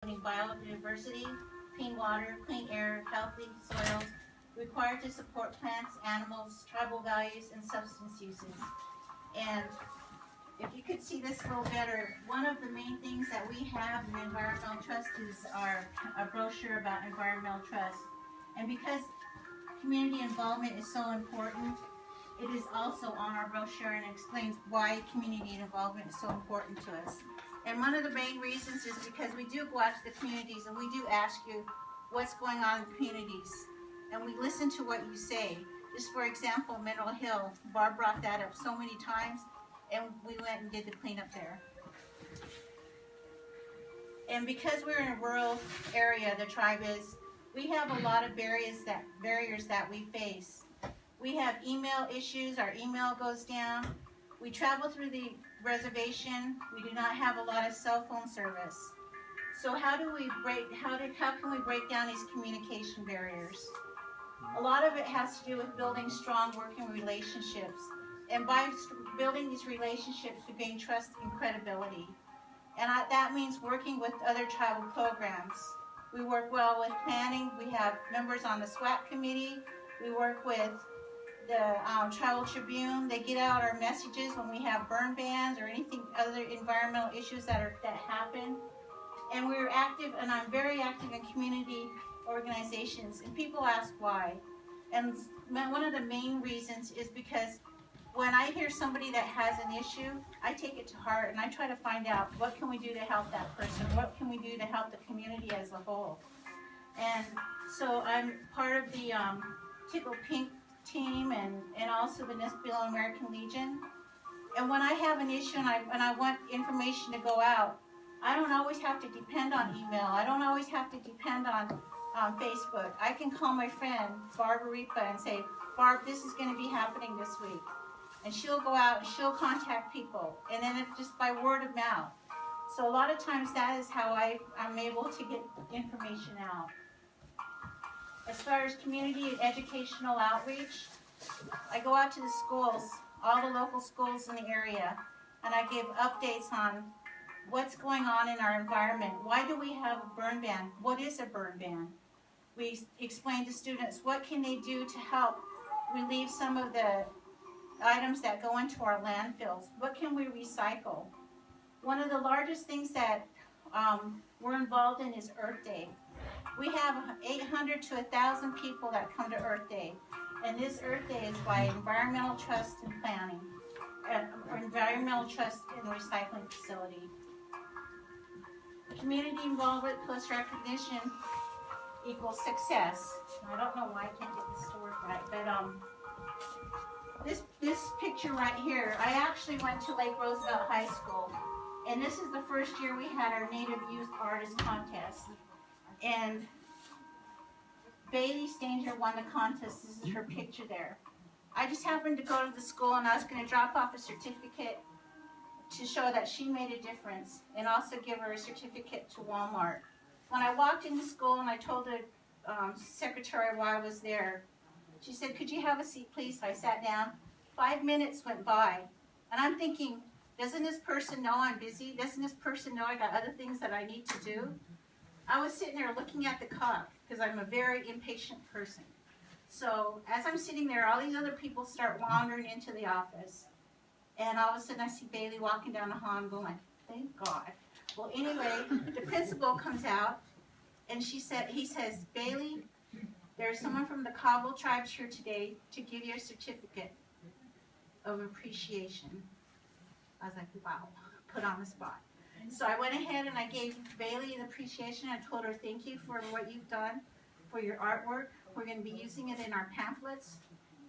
biodiversity, clean water, clean air, healthy soils, required to support plants, animals, tribal values, and substance uses. And if you could see this a little better, one of the main things that we have in Environmental Trust is a brochure about Environmental Trust. And because community involvement is so important, it is also on our brochure and explains why community involvement is so important to us. And one of the main reasons is because we do go out to the communities and we do ask you what's going on in the communities. And we listen to what you say. Just for example, Mineral Hill, Barb brought that up so many times, and we went and did the cleanup there. And because we're in a rural area, the tribe is, we have a lot of barriers that we face. We have email issues, our email goes down. We travel through the reservation. We do not have a lot of cell phone service. So how can we break down these communication barriers? A lot of it has to do with building strong working relationships. And by building these relationships, we gain trust and credibility. And that means working with other tribal programs. We work well with planning. We have members on the SWAT committee. We work with the Tribal Tribune. They get out our messages when we have burn bans or anything other environmental issues that happen. And we're active, and I'm very active in community organizations. And people ask why. And one of the main reasons is because when I hear somebody that has an issue, I take it to heart and I try to find out what can we do to help that person, what can we do to help the community as a whole. And so I'm part of the Tickle Pink team and also the Nespelem American Legion. And when I have an issue and I want information to go out, I don't always have to depend on email. I don't always have to depend on Facebook. I can call my friend Barb and say, Barb, this is going to be happening this week. And she'll go out and she'll contact people. And then it's just by word of mouth. So a lot of times that is how I'm able to get information out. As far as community and educational outreach, I go out to the schools, all the local schools in the area, and I give updates on what's going on in our environment. Why do we have a burn ban? What is a burn ban? We explain to students what can they do to help relieve some of the items that go into our landfills. What can we recycle? One of the largest things that we're involved in is Earth Day. We have 800 to 1,000 people that come to Earth Day. And this Earth Day is by Environmental Trust and Planning, Environmental Trust and Recycling Facility. Community involvement plus recognition equals success. I don't know why I can't get this to work right, but this picture right here, I actually went to Lake Roosevelt High School, and this is the first year we had our Native Youth Artist Contest. And Bailey Stanger won the contest. This is her picture there. I just happened to go to the school and I was going to drop off a certificate to show that she made a difference and also give her a certificate to Walmart. When I walked into school and I told the secretary why I was there, she said, could you have a seat, please? So I sat down. 5 minutes went by. And I'm thinking, doesn't this person know I'm busy? Doesn't this person know I got other things that I need to do? I was sitting there looking at the clock because I'm a very impatient person. So as I'm sitting there, all these other people start wandering into the office. And all of a sudden I see Bailey walking down the hall and going, thank God. Well, anyway, the principal comes out and he says, Bailey, there's someone from the Cabo tribes here today to give you a certificate of appreciation. I was like, wow, put on the spot. So I went ahead and I gave Bailey an appreciation. I told her, thank you for what you've done for your artwork. We're going to be using it in our pamphlets.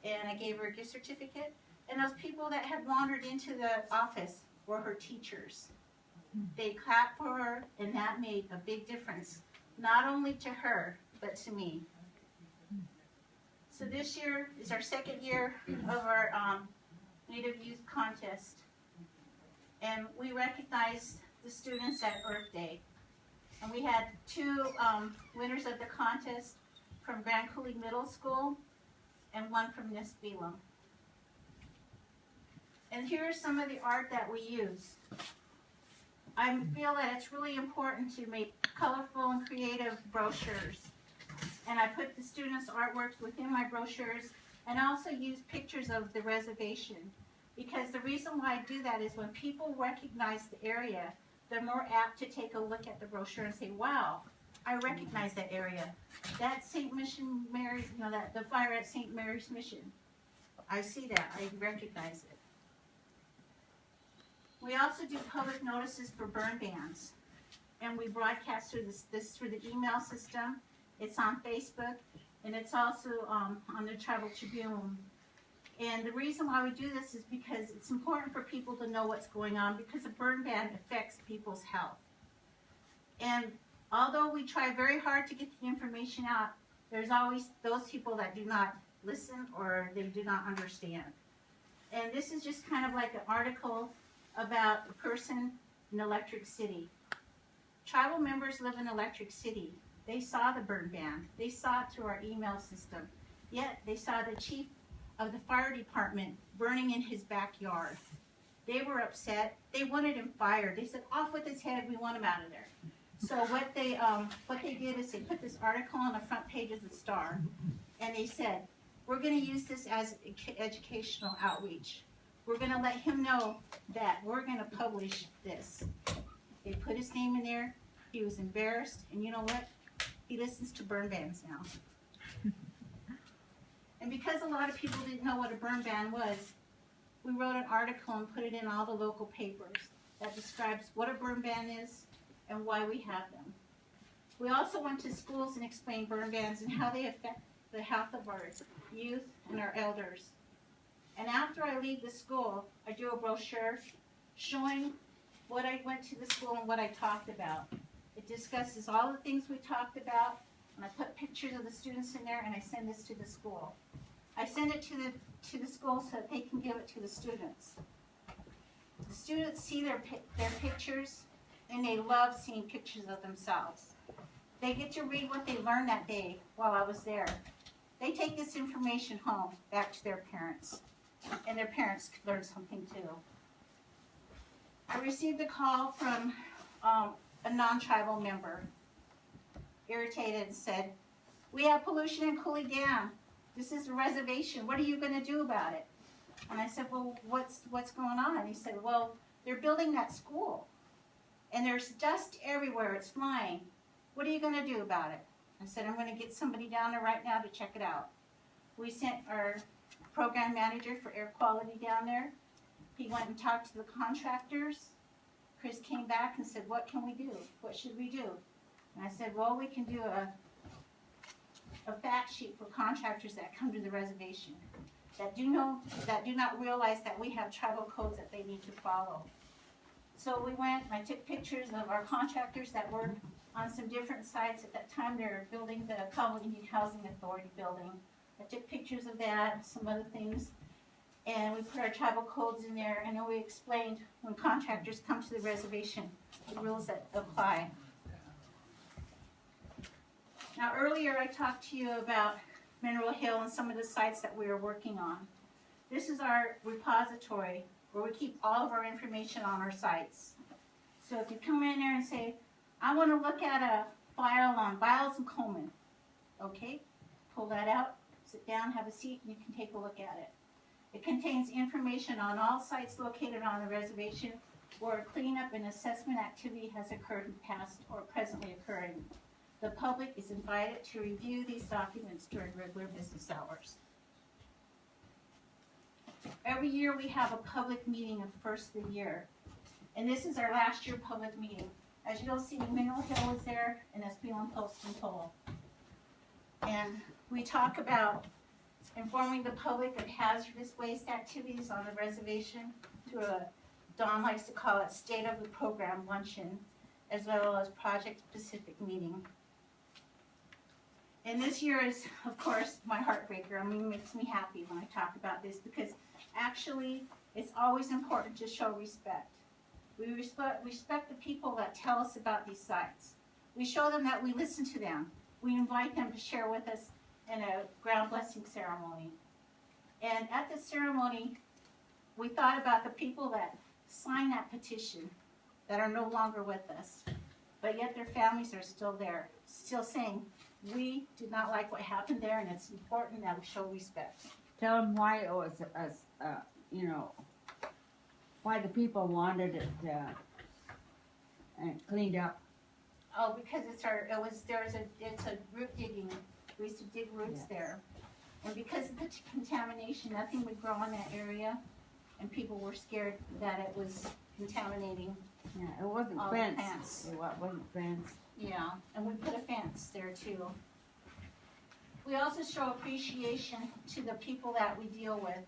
And I gave her a gift certificate. And those people that had wandered into the office were her teachers. They clapped for her, and that made a big difference, not only to her, but to me. So this year is our second year of our Native Youth Contest. And we recognized the students at Earth Day. And we had two winners of the contest from Grand Coulee Middle School and one from Nespelem. And here is some of the art that we use. I feel that it's really important to make colorful and creative brochures. And I put the students' artworks within my brochures and also use pictures of the reservation. Because the reason why I do that is when people recognize the area, they're more apt to take a look at the brochure and say, wow, I recognize that area. That's St. Mission Mary's, you know, that the fire at St. Mary's Mission. I see that, I recognize it. We also do public notices for burn bans. And we broadcast through this through the email system. It's on Facebook, and it's also on the Tribal Tribune. And the reason why we do this is because it's important for people to know what's going on, because a burn ban affects people's health. And although we try very hard to get the information out, there's always those people that do not listen or they do not understand. And this is just kind of like an article about a person in Electric City. Tribal members live in Electric City. They saw the burn ban. They saw it through our email system. Yet they saw the chief of the fire department burning in his backyard. They were upset. They wanted him fired. They said, off with his head, we want him out of there. So what they did is they put this article on the front page of the Star, and they said, we're going to use this as educational outreach. We're going to let him know that we're going to publish this. They put his name in there. He was embarrassed, and you know what? He listens to burn bans now. And because a lot of people didn't know what a burn ban was, we wrote an article and put it in all the local papers that describes what a burn ban is and why we have them. We also went to schools and explained burn bans and how they affect the health of our youth and our elders. And after I leave the school, I do a brochure showing what I went to the school and what I talked about. It discusses all the things we talked about, and I put pictures of the students in there, and I send this to the school. I send it to the school so that they can give it to the students. The students see their pictures, and they love seeing pictures of themselves. They get to read what they learned that day while I was there. They take this information home back to their parents, and their parents could learn something too. I received a call from a non-tribal member, irritated, and said, we have pollution in Cooley Dam. This is a reservation. What are you going to do about it? And I said, well, what's going on? And he said, well, they're building that school, and there's dust everywhere. It's flying. What are you going to do about it? I said, I'm going to get somebody down there right now to check it out. We sent our program manager for air quality down there. He went and talked to the contractors. Chris came back and said, what can we do? What should we do? And I said, well, we can do a fact sheet for contractors that come to the reservation that do not realize that we have tribal codes that they need to follow. So we went and I took pictures of our contractors that work on some different sites. At that time, they were building the Colorado Indian Housing Authority building. I took pictures of that, some other things, and we put our tribal codes in there, and then we explained when contractors come to the reservation, the rules that apply. Now earlier I talked to you about Mineral Hill and some of the sites that we are working on. This is our repository where we keep all of our information on our sites. So if you come in there and say, I want to look at a file on Biles and Coleman, okay, pull that out, sit down, have a seat, and you can take a look at it. It contains information on all sites located on the reservation where a cleanup and assessment activity has occurred in the past or presently occurring. The public is invited to review these documents during regular business hours. Every year we have a public meeting of the first of the year, and this is our last year public meeting. As you'll see, Mineral Hill is there, and Nespelem Post and Toll. And we talk about informing the public of hazardous waste activities on the reservation through a, Don likes to call it State of the Program Luncheon, as well as project-specific meeting. And this year is, of course, my heartbreaker. I mean, it makes me happy when I talk about this because actually it's always important to show respect. We respect the people that tell us about these sites. We show them that we listen to them. We invite them to share with us in a ground blessing ceremony. And at the ceremony, we thought about the people that signed that petition that are no longer with us. But yet their families are still there, still saying, we did not like what happened there, and it's important that we show respect. Tell them why it was, you know, why the people wanted it cleaned up. Oh, because it's a root digging. We used to dig roots there. And because of the contamination, nothing would grow in that area, and people were scared that it was contaminating. Yeah, it wasn't all fenced. the plants. It wasn't fenced. Yeah, and we put a fence there too. We also show appreciation to the people that we deal with.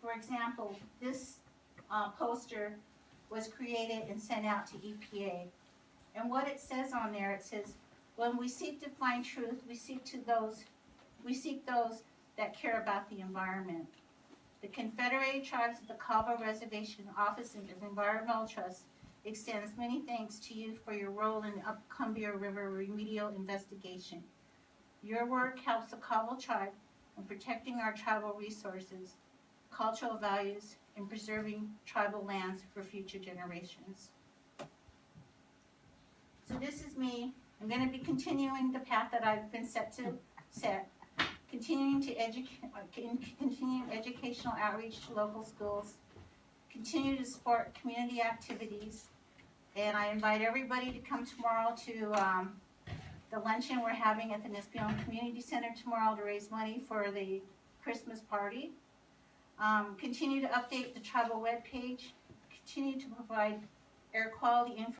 For example, this poster was created and sent out to EPA. And what it says on there, it says, when we seek to find truth, we seek those that care about the environment. The Confederated Tribes of the Cabo Reservation Office of Environmental Trust extends many thanks to you for your role in the Cumbia River remedial investigation. Your work helps the Cabo tribe in protecting our tribal resources, cultural values, and preserving tribal lands for future generations. So this is me. I'm going to be continuing the path that I've been set, continuing educational outreach to local schools, continue to support community activities, and I invite everybody to come tomorrow to the luncheon we're having at the Nespelem Community Center tomorrow to raise money for the Christmas party. Continue to update the tribal webpage, continue to provide air quality information